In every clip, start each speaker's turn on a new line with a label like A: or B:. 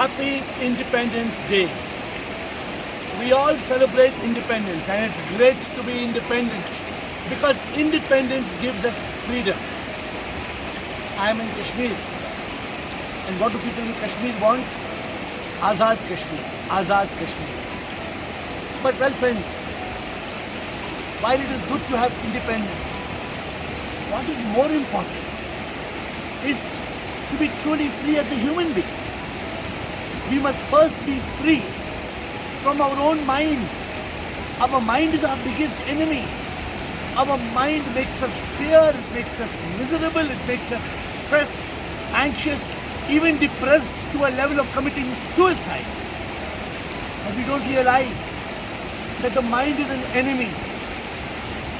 A: Happy Independence Day. We all celebrate independence and it's great to be independent because independence gives us freedom. I am in Kashmir and what do people in Kashmir want? Azad Kashmir, Azad Kashmir. But well friends, while it is good to have independence, what is more important is to be truly free as a human being. We must first be free from our own mind. Our mind is our biggest enemy. Our mind makes us fear, it makes us miserable, it makes us stressed, anxious, even depressed to a level of committing suicide. But we don't realize that the mind is an enemy.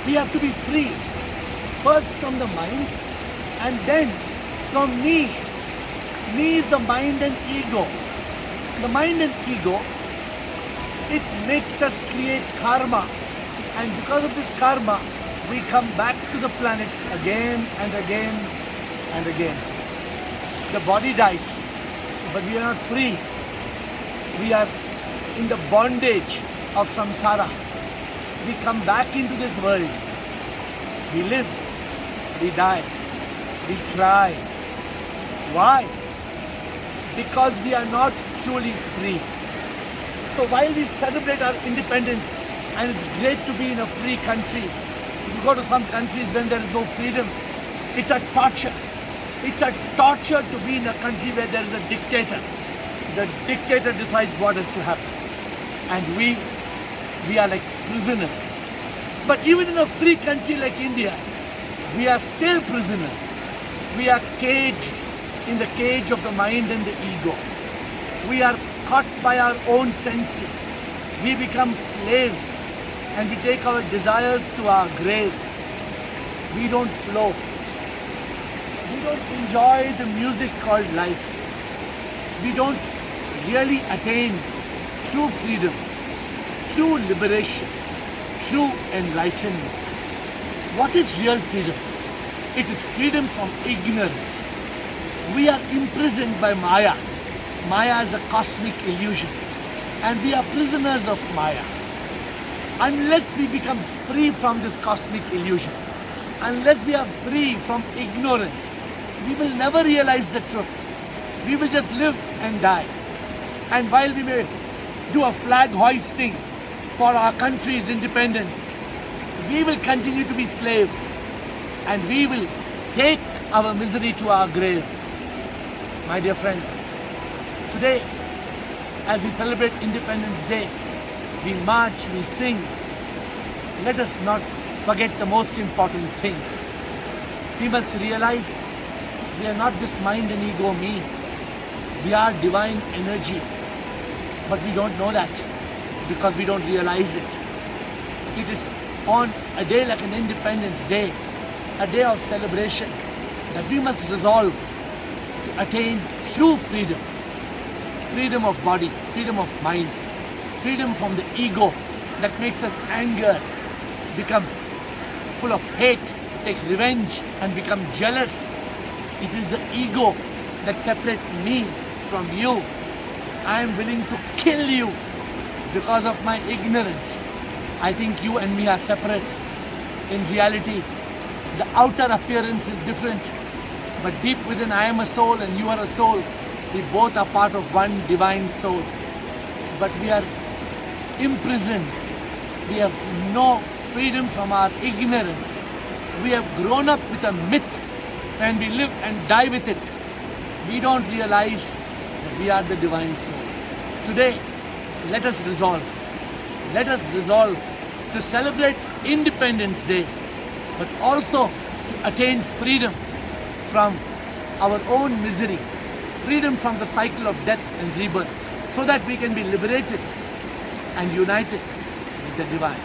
A: We have to be free, first from the mind and then from me. Me is the mind and ego. The mind and ego, it makes us create karma. And because of this karma, we come back to the planet again and again and again. The body dies, but we are not free. We are in the bondage of samsara. We come back into this world. We live, we die, we cry. Why? Because we are not truly free. So while we celebrate our independence, and it's great to be in a free country, if you go to some countries when there is no freedom, it's a torture. It's a torture to be in a country where there is a dictator. The dictator decides what has to happen. And we are like prisoners. But even in a free country like India, we are still prisoners. We are caged in the cage of the mind and the ego. We are caught by our own senses. We become slaves and we take our desires to our grave. We don't flow. We don't enjoy the music called life. We don't really attain true freedom, true liberation, true enlightenment. What is real freedom? It is freedom from ignorance. We are imprisoned by Maya. Maya is a cosmic illusion. And we are prisoners of Maya. Unless we become free from this cosmic illusion, unless we are free from ignorance, we will never realize the truth. We will just live and die. And while we may do a flag hoisting for our country's independence, we will continue to be slaves. And we will take our misery to our grave. My dear friend, today, as we celebrate Independence Day, we march, we sing. Let us not forget the most important thing. We must realize we are not this mind and ego me. We are divine energy. But we don't know that because we don't realize it. It is on a day like an Independence Day, a day of celebration, that we must resolve to attain true freedom. Freedom of body, freedom of mind, freedom from the ego that makes us anger, become full of hate, take revenge and become jealous. It is the ego that separates me from you. I am willing to kill you because of my ignorance. I think you and me are separate. In reality, the outer appearance is different, but deep within I am a soul and you are a soul. We both are part of one divine soul. But we are imprisoned. We have no freedom from our ignorance. We have grown up with a myth and we live and die with it. We don't realize that we are the divine soul. Today, let us resolve. Let us resolve to celebrate Independence Day, but also to attain freedom from our own misery, freedom from the cycle of death and rebirth, so that we can be liberated and united with the divine.